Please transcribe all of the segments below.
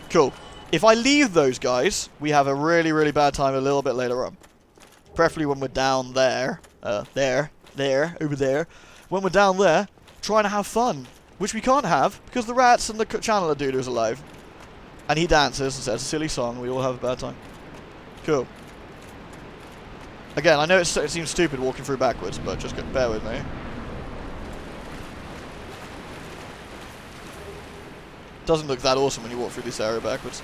Cool. If I leave those guys, we have a really, really bad time a little bit later on. Preferably when we're down there. Over there. When we're down there, trying to have fun. Which we can't have, because the rats and the Chandler dude is alive. And he dances and says a silly song, we all have a bad time. Cool. Again, I know it seems stupid walking through backwards, but just bear with me. Doesn't look that awesome when you walk through this area backwards.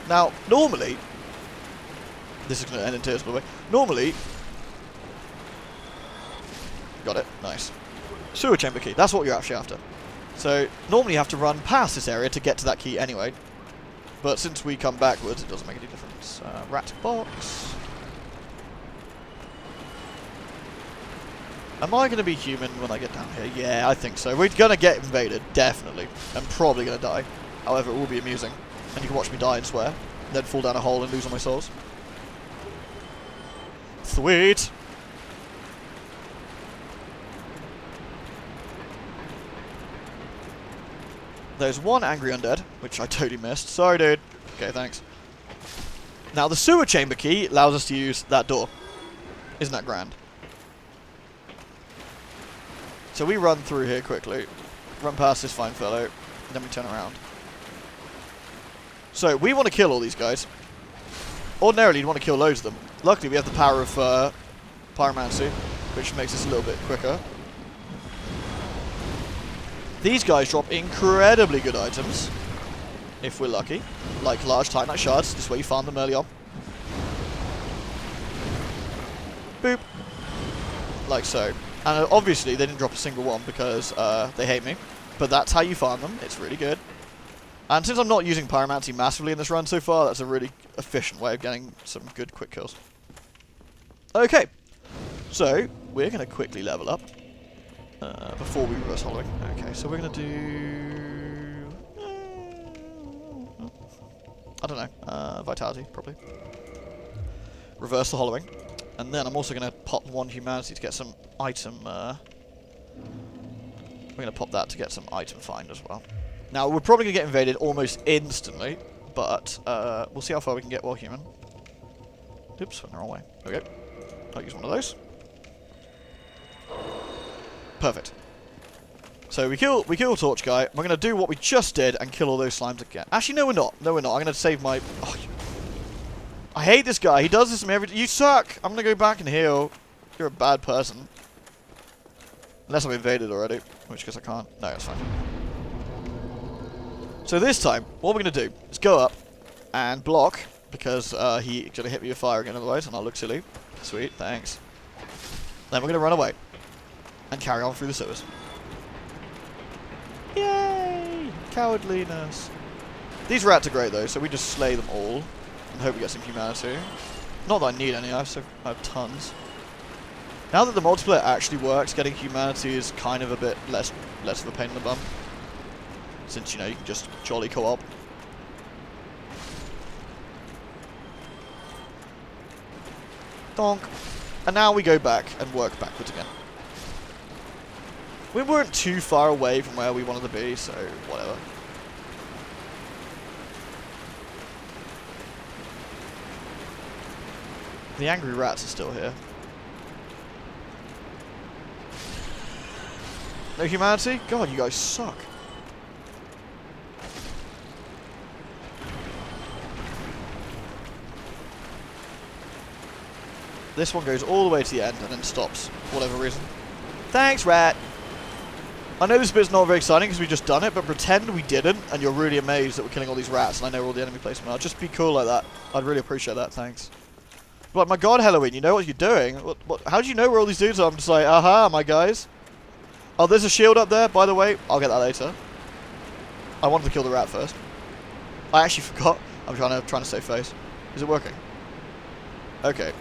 Now, normally... This is going to end in tears, by the way. Normally... Got it. Nice. Sewer chamber key. That's what you're actually after. So, normally you have to run past this area to get to that key anyway. But since we come backwards, it doesn't make any difference. Rat box. Am I going to be human when I get down here? Yeah, I think so. We're going to get invaded, definitely. I'm probably going to die. However, it will be amusing. And you can watch me die and swear. Then fall down a hole and lose all my souls. Sweet! There's one angry undead, which I totally missed. Sorry, dude. Okay, thanks. Now, the sewer chamber key allows us to use that door. Isn't that grand? So we run through here quickly. Run past this fine fellow. And then we turn around. So, we want to kill all these guys. Ordinarily, you'd want to kill loads of them. Luckily, we have the power of pyromancy, which makes this a little bit quicker. These guys drop incredibly good items, if we're lucky. Like large Titanite shards, this is where you farm them early on. Boop. Like so. And obviously, they didn't drop a single one because they hate me. But that's how you farm them. It's really good. And since I'm not using pyromancy massively in this run so far, that's a really efficient way of getting some good quick kills. Okay. So, we're going to quickly level up. Before we reverse hollowing. Okay, so we're going to do... I don't know. Vitality, probably. Reverse the hollowing. And then I'm also going to pop one humanity to get some item... we're going to pop that to get some item find as well. Now, we're probably going to get invaded almost instantly, but we'll see how far we can get while human. Oops, went the wrong way. Okay. I'll use one of those. Perfect. So we kill Torch Guy. We're going to do what we just did and kill all those slimes again. Actually, no, we're not. No, we're not. I'm going to save my... Oh, I hate this guy. He does this to me every... You suck! I'm going to go back and heal. You're a bad person. Unless I've invaded already. In which case I can't. No, it's fine. So this time, what we're going to do is go up and block. Because he's going to hit me with fire again otherwise, and I'll look silly. Sweet, thanks. Then we're going to run away. And carry on through the sewers. Yay! Cowardliness. These rats are great though, so we just slay them all. And hope we get some humanity. Not that I need any, I have tons. Now that the multiplayer actually works, getting humanity is kind of a bit less of a pain in the bum. Since, you know, you can just jolly co-op. Donk. And now we go back and work backwards again. We weren't too far away from where we wanted to be, so whatever. The angry rats are still here. No humanity? God, you guys suck. This one goes all the way to the end and then stops, for whatever reason. Thanks, rat! I know this bit's not very exciting because we just done it, but pretend we didn't, and you're really amazed that we're killing all these rats, and I know where all the enemy placement are. Just be cool like that. I'd really appreciate that, thanks. Like, my god, Halloween, you know what you're doing? How do you know where all these dudes are? I'm just like, aha, my guys. Oh, there's a shield up there, by the way. I'll get that later. I wanted to kill the rat first. I actually forgot. I'm trying to save face. Is it working? Okay.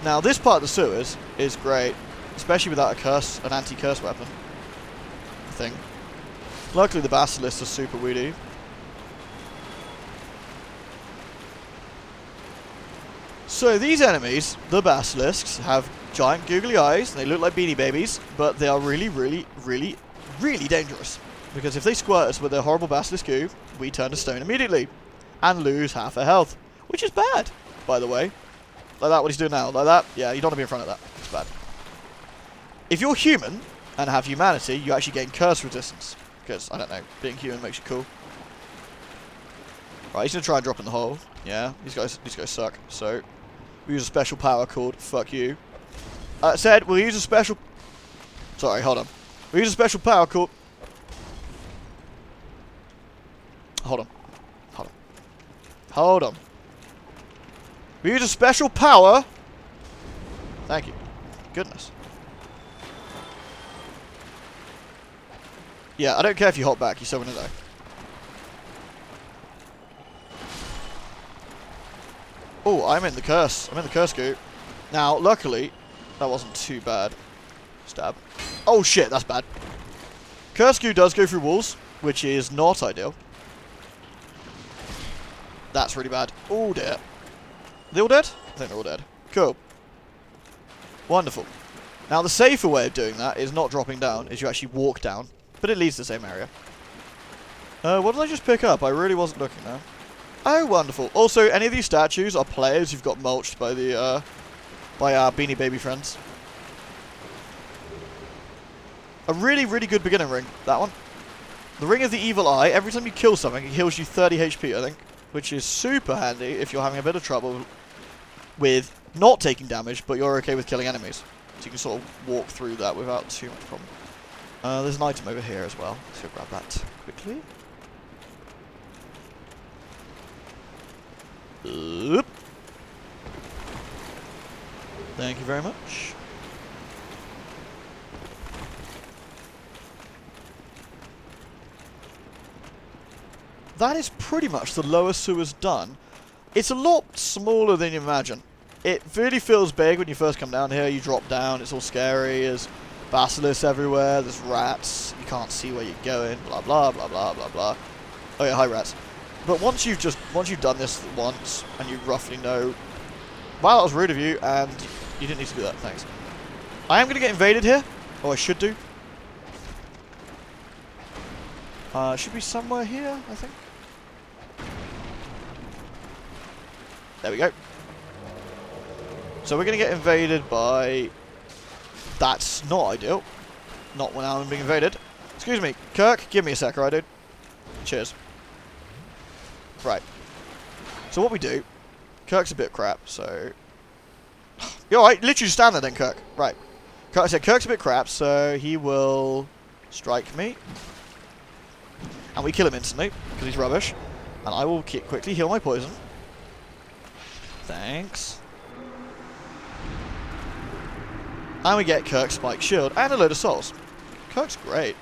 Now, this part of the sewers is great, especially without an anti-curse weapon thing. Luckily, the basilisks are super weedy. So these enemies, the basilisks, have giant googly eyes. They look like Beanie Babies, but they are really, really, really, really dangerous. Because if they squirt us with their horrible basilisk goo, we turn to stone immediately. And lose half our health. Which is bad, by the way. Like that, what he's doing now. Like that, yeah, you don't want to be in front of that. It's bad. If you're human and have humanity, you actually gain curse resistance. Because, I don't know, being human makes you cool. Right, he's going to try and drop in the hole. Yeah, these guys suck. So, we use a special power called Fuck You. Said, we'll use a special... Sorry, hold on. We'll use a special power called... Hold on. Hold on. Hold on. We use a special power... Thank you. Goodness. Yeah, I don't care if you hop back, you're still gonna die. Oh, I'm in the curse. I'm in the curse goo. Now, luckily, that wasn't too bad. Stab. Oh shit, that's bad. Curse goo does go through walls, which is not ideal. That's really bad. Oh dear. Are they all dead? I think they're all dead. Cool. Wonderful. Now, the safer way of doing that is not dropping down, is you actually walk down. But it leads to the same area. What did I just pick up? I really wasn't looking now. Oh, wonderful. Also, any of these statues are players who've got mulched by the, by our Beanie Baby friends. A really, really good beginner ring, that one. The Ring of the Evil Eye, every time you kill something, it heals you 30 HP, I think. Which is super handy if you're having a bit of trouble with not taking damage, but you're okay with killing enemies. So you can sort of walk through that without too much problem. There's an item over here as well. Let's go grab that quickly. Oop. Thank you very much. That is pretty much the lower sewers done. It's a lot smaller than you imagine. It really feels big when you first come down here. You drop down, it's all scary. There's basilisks everywhere, there's rats, you can't see where you're going, blah blah blah blah blah blah. Oh yeah, hi rats. But once you've done this once, and you roughly know, wow, that was rude of you, and you didn't need to do that, thanks. I am going to get invaded here, or I should do. It should be somewhere here, I think. There we go. So we're going to get invaded by... That's not ideal. Not when I'm being invaded. Excuse me, Kirk, give me a sec, right, dude? Cheers. Right. So what we do... Kirk's a bit crap, so... You're alright, literally stand there then, Kirk. Right. I said Kirk's a bit crap, so he will strike me. And we kill him instantly, because he's rubbish. And I will quickly heal my poison. Thanks. And we get Kirk's spike shield and a load of souls. Kirk's great.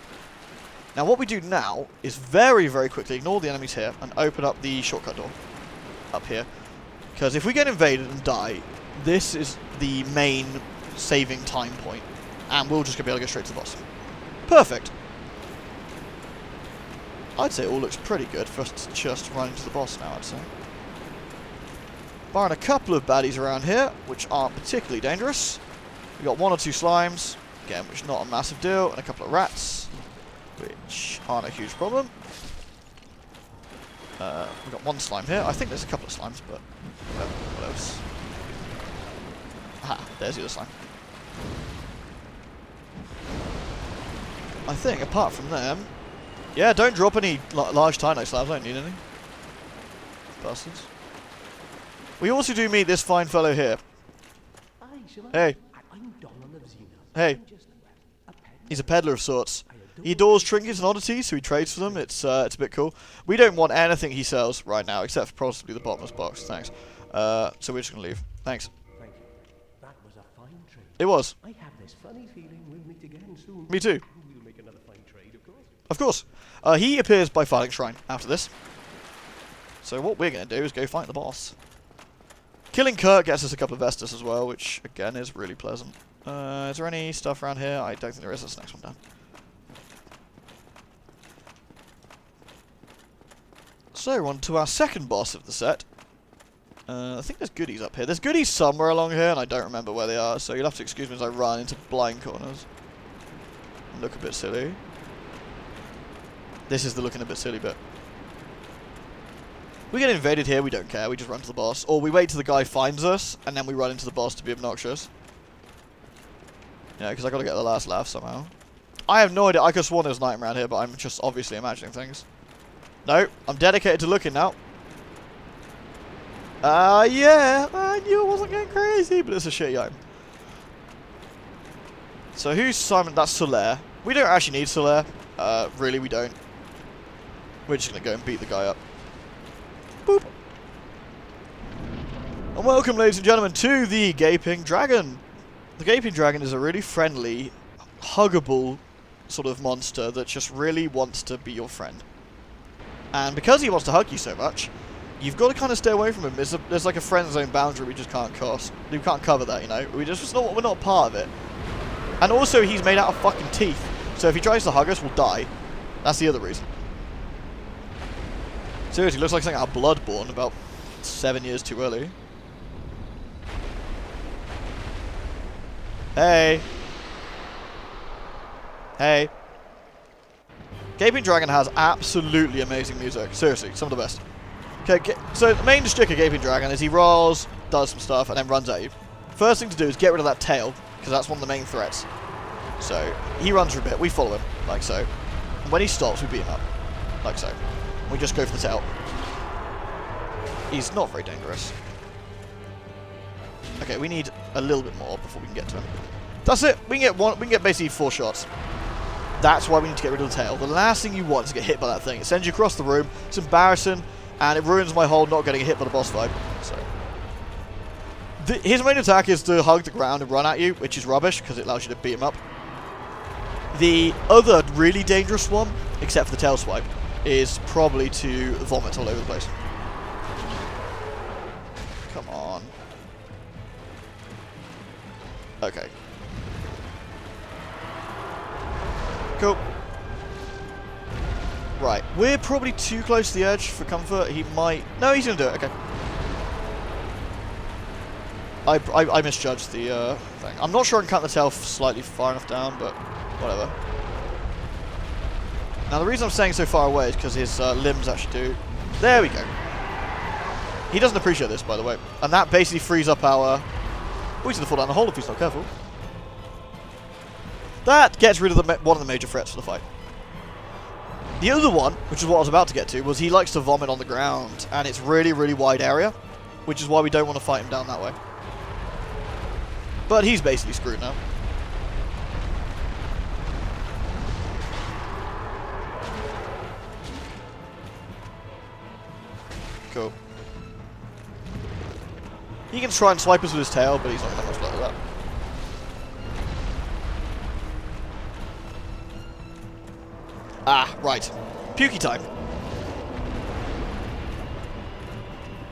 Now what we do now is very, very quickly ignore the enemies here and open up the shortcut door up here. Because if we get invaded and die, this is the main saving time point. And we'll just be able to go straight to the boss. Perfect. I'd say it all looks pretty good for us to just run into the boss now, I'd say. Barring a couple of baddies around here, which aren't particularly dangerous. We've got 1 or 2 slimes, again, which is not a massive deal, and a couple of rats, which aren't a huge problem. We've got 1 slime here. I think there's a couple of slimes, but what else? Aha, there's the other slime. I think, apart from them... Yeah, don't drop any large Tino slabs, I don't need any. Bastards. We also do meet this fine fellow here. Hey. Hey. He's a peddler of sorts. He adores trinkets and oddities, so he trades for them. It's a bit cool. We don't want anything he sells right now, except for possibly the bottomless box. Thanks. So we're just going to leave. Thanks. Thank you. That was a fine trade. It was. I have this funny feeling we'll meet again soon. Me too. We'll make another fine trade, of course. Of course. He appears by Fighting Shrine after this. So what we're going to do is go fight the boss. Killing Kirk gets us a couple of Vestus as well, which, again, is really pleasant. Is there any stuff around here? I don't think there is. That's the next one down. So, on to our second boss of the set. I think there's goodies up here. There's goodies somewhere along here, and I don't remember where they are, so you'll have to excuse me as I run into blind corners. And look a bit silly. This is the looking a bit silly bit. We get invaded here, we don't care, we just run to the boss. Or we wait till the guy finds us, and then we run into the boss to be obnoxious. Yeah, because I gotta get the last laugh somehow. I have no idea, I could have sworn there was night around here, but I'm just obviously imagining things. No, I'm dedicated to looking now. Yeah, I knew I wasn't getting crazy, but it's a shitty item. So who's Simon? That's Solaire. We don't actually need Solaire. Really, we don't. We're just gonna go and beat the guy up. Boop. And welcome, ladies and gentlemen, to the Gaping Dragon. The Gaping Dragon is a really friendly, huggable sort of monster that just really wants to be your friend. And because he wants to hug you so much, you've got to kind of stay away from him. There's like a friend zone boundary we just can't cross. We can't cover that, you know. We're not part of it. And also, he's made out of fucking teeth. So if he tries to hug us, we'll die. That's the other reason. Seriously, looks like something out of Bloodborne about 7 years too early. Hey. Hey. Gaping Dragon has absolutely amazing music. Seriously, some of the best. Okay, so the main shtick of Gaping Dragon is he rolls, does some stuff, and then runs at you. First thing to do is get rid of that tail, because that's one of the main threats. So, he runs for a bit, we follow him, like so. And when he stops, we beat him up, like so. We just go for the tail. He's not very dangerous. Okay, we need a little bit more before we can get to him. That's it, we can get basically 4 shots. That's why we need to get rid of the tail. The last thing you want is to get hit by that thing. It sends you across the room, it's embarrassing, and it ruins my whole not getting hit by the boss vibe. So, his main attack is to hug the ground and run at you, which is rubbish, because it allows you to beat him up. The other really dangerous one, except for the tail swipe, is probably to vomit all over the place. Come on. Okay. Cool. Right, we're probably too close to the edge for comfort. He might... No, he's going to do it. Okay. I misjudged the thing. I'm not sure I can cut the tail slightly far enough down, but whatever. Now, the reason I'm staying so far away is because his limbs actually do... There we go. He doesn't appreciate this, by the way. And that basically frees up our... Oh, he's going to fall down the hole if he's not careful. That gets rid of one of the major threats for the fight. The other one, which is what I was about to get to, was he likes to vomit on the ground, and it's really, really wide area, which is why we don't want to fight him down that way. But he's basically screwed now. Cool. He can try and swipe us with his tail, but he's not going to have much luck with that. Ah, right. Pukey time.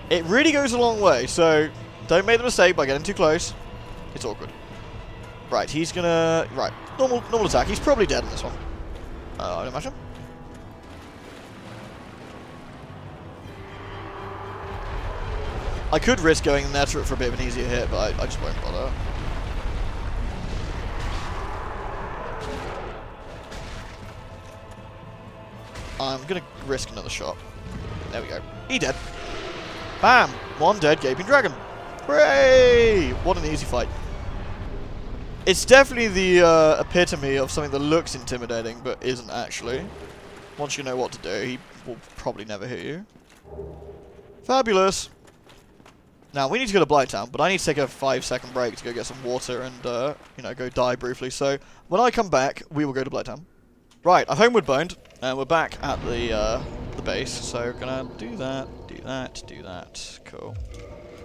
It really goes a long way, so don't make the mistake by getting too close. It's awkward. Right, he's gonna... Right, normal attack. He's probably dead on this one. I'd imagine. I could risk going in there for a bit of an easier hit, but I just won't bother. I'm going to risk another shot. There we go. He dead. Bam! One dead Gaping Dragon. Hooray! What an easy fight. It's definitely the epitome of something that looks intimidating, but isn't actually. Once you know what to do, he will probably never hit you. Fabulous! Now, we need to go to Blight Town, but I need to take a 5-second break to go get some water and, you know, go die briefly. So, when I come back, we will go to Blight Town. Right, I've homeward boned, and we're back at the base, so we're gonna do that, do that, do that. Cool.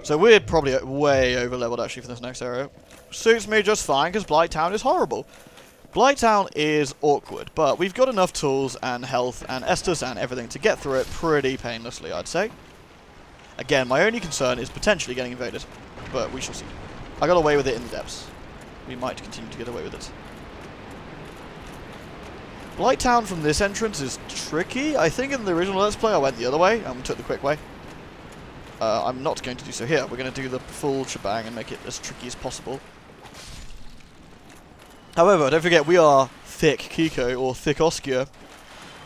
So we're probably way over leveled actually for this next area. Suits me just fine, because Blight Town is horrible. Blight Town is awkward, but we've got enough tools and health and Estus and everything to get through it pretty painlessly, I'd say. Again, my only concern is potentially getting invaded, but we shall see. I got away with it in the depths. We might continue to get away with it. Blight Town from this entrance is tricky. I think in the original Let's Play I went the other way and took the quick way. I'm not going to do so here. We're going to do the full shebang and make it as tricky as possible. However, don't forget we are THICC-Kiko or THICC-Oskia.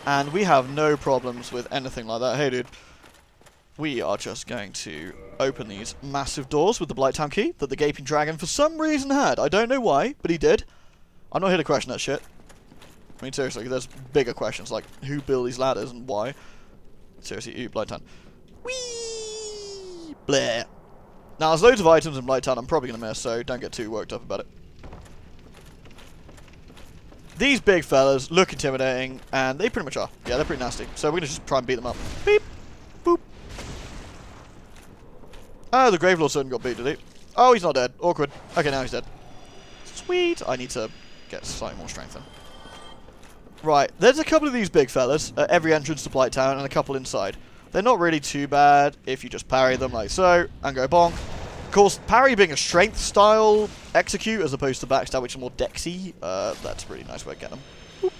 And we have no problems with anything like that. Hey, dude. We are just going to open these massive doors with the Blight Town key that the Gaping Dragon for some reason had. I don't know why, but he did. I'm not here to question that shit. I mean, seriously, there's bigger questions like who built these ladders and why. Seriously, Blight Town. Whee! Bleh. Now, there's loads of items in Blight Town I'm probably going to miss, so don't get too worked up about it. These big fellas look intimidating, and they pretty much are. Yeah, they're pretty nasty. So we're going to just try and beat them up. Beep! Boop! Oh, the Gravelord certainly got beat, did he? Oh, he's not dead. Awkward. Okay, now he's dead. Sweet! I need to get slightly more strength in. Right, there's a couple of these big fellas at every entrance to Blight Town, and a couple inside. They're not really too bad if you just parry them like so, and go bonk. Of course, parry being a strength style execute as opposed to backstab, which is more dexy, that's a really nice way to get them. Boop.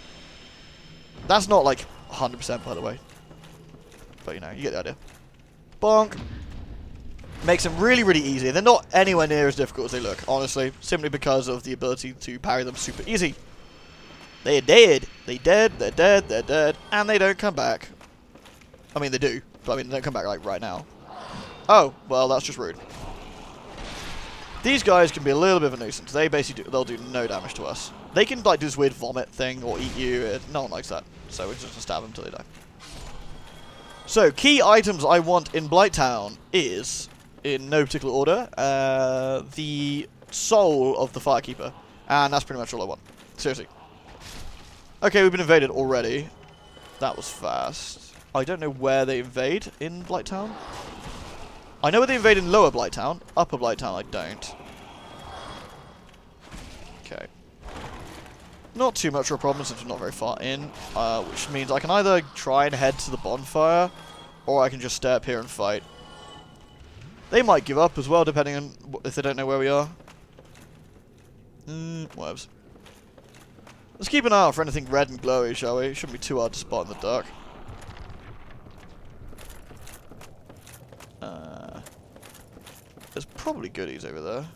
That's not like 100% by the way. But you know, you get the idea. Bonk. Makes them really, really easy. They're not anywhere near as difficult as they look, honestly, simply because of the ability to parry them super easy. They're dead. They're dead, they're dead, they're dead, and they don't come back. I mean, they do, but I mean, they don't come back like right now. Oh, well, that's just rude. These guys can be a little bit of a nuisance. They basically they'll do no damage to us. They can like do this weird vomit thing or eat you. No one likes that. So we're just gonna stab them until they die. So key items I want in Blight Town is, in no particular order, the soul of the Firekeeper, and that's pretty much all I want. Seriously. Okay, we've been invaded already. That was fast. I don't know where they invade in Blight Town. I know where they invade in Lower Blight Town. Upper Blight Town, I don't. Okay. Not too much of a problem since we're not very far in, which means I can either try and head to the bonfire, or I can just stay up here and fight. They might give up as well, depending on if they don't know where we are. Whatevs. Let's keep an eye out for anything red and glowy, shall we? It shouldn't be too hard to spot in the dark. There's probably goodies over there.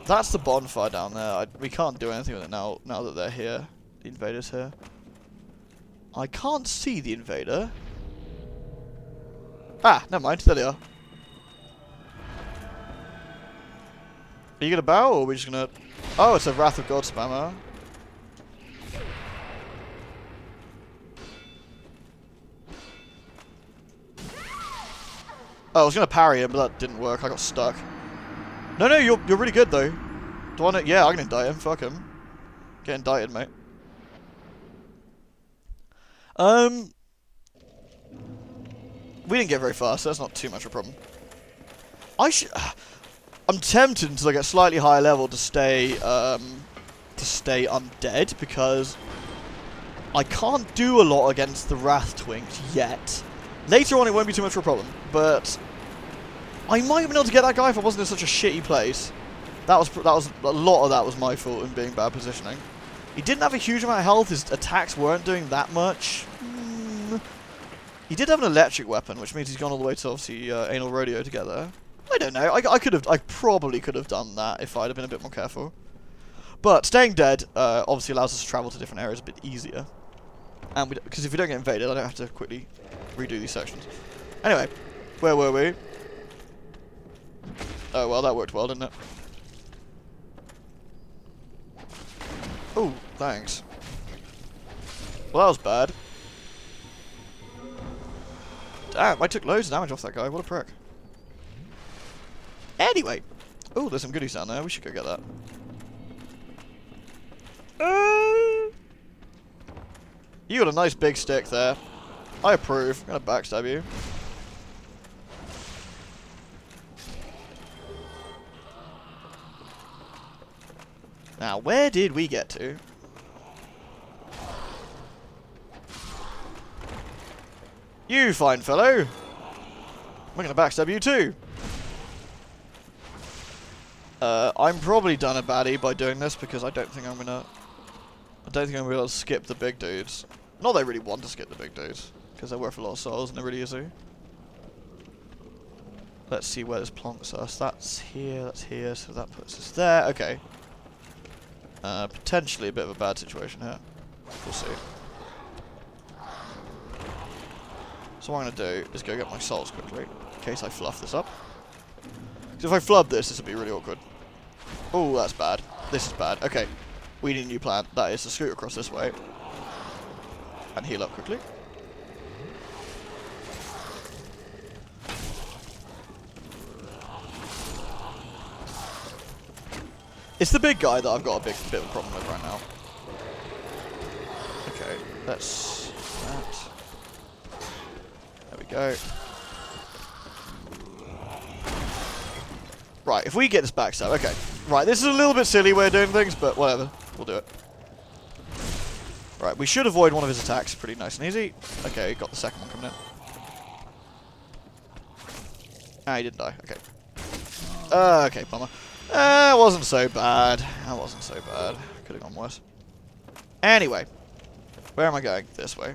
That's the bonfire down there. We can't do anything with it now that they're here. The invader's here. I can't see the invader. Ah, never mind. There they are. Are you gonna bow, or are we just gonna... Oh, it's a Wrath of God spammer. Oh, I was gonna parry him, but that didn't work. I got stuck. No, no, you're really good though. Do I wanna... Yeah, I'm gonna indict him. Fuck him. Get indicted, mate. We didn't get very far, so that's not too much of a problem. I'm tempted until I get slightly higher level to stay undead, because I can't do a lot against the Wrath Twinks yet. Later on it won't be too much of a problem, but I might have been able to get that guy if I wasn't in such a shitty place. That was a lot of that was my fault in being bad positioning. He didn't have a huge amount of health, his attacks weren't doing that much. He did have an electric weapon, which means he's gone all the way to obviously Anal Rodeo to get there. I don't know. I probably could have done that if I'd have been a bit more careful. But staying dead obviously allows us to travel to different areas a bit easier. And because if we don't get invaded, I don't have to quickly redo these sections. Anyway, where were we? Oh well, that worked well, didn't it? Oh, thanks. Well, that was bad. Damn, I took loads of damage off that guy. What a prick. Anyway. Oh, there's some goodies down there. We should go get that. You got a nice big stick there. I approve. I'm gonna backstab you. Now, where did we get to? You fine fellow. I'm gonna backstab you too. I'm probably done a baddie by doing this because I don't think I'm gonna be able to skip the big dudes. Not that I really want to skip the big dudes, because they're worth a lot of souls and they're really easy. Let's see where this plonks us. That's here, so that puts us there. Okay. Potentially a bit of a bad situation here. We'll see. So what I'm going to do is go get my souls quickly, in case I fluff this up. Because if I flub this would be really awkward. Oh, that's bad. This is bad. Okay, we need a new plan. That is to scoot across this way. And heal up quickly. It's the big guy that I've got a bit of a problem with right now. Okay, that's that. There we go. Right, if we get this backstab, okay. Right, this is a little bit silly way of doing things, but whatever. We'll do it. Right, we should avoid one of his attacks pretty nice and easy. Okay, got the second one coming in. Ah, he didn't die. Okay. Okay, bummer. It wasn't so bad. That wasn't so bad. Could have gone worse. Anyway. Where am I going? This way.